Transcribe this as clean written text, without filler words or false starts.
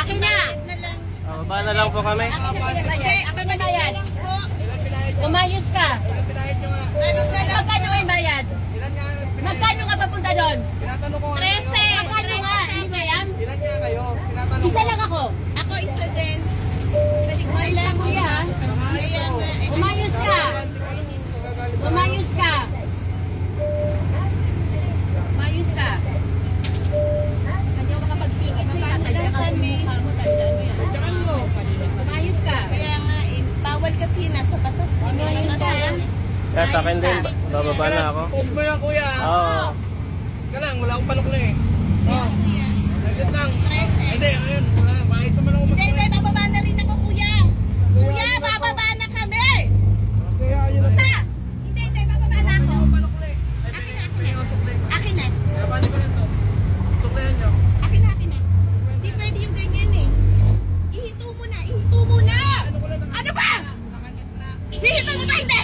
Akin na! Baba na lang po kami. Hindi, ako na bayad. Umayos ka. Magkano may bayad? Magkano ka papunta doon? 13. Magkano nga? Hindi ba yan? Isa lang ako. Ako isa din. Umayos ka, kuya. Umayos ka. Umayos ka. Umayos ka. Kanya makapagpingit sa'yo. Tatanda ka sa mukha mo. Tandaan mo yan. Umayos ka. Kaya nga eh, bawal kasi nasa batas. Umayos ka. Kaya sa akin din, bababa na ako. Post mo yan, kuya. Oo. Ka lang, wala akong panukli eh. Oh. Saglit lang. 13. Hindi, ayun. Maayos naman ako Hindi, hindi, bababa na rin ako, kuya. Kuya, bababa na kami. Kuya, ayun na. Sa! Hindi, hindi, bababa na ako. Panukli. Akin na, akin na. Akin na. Kaya paano ko yan to? Suklihan nyo. Akin na, akin na. Hindi pwede yung ganyan eh. Ihito mo na, ihito mo na. Ano ba? Ihito mo ba, hindi?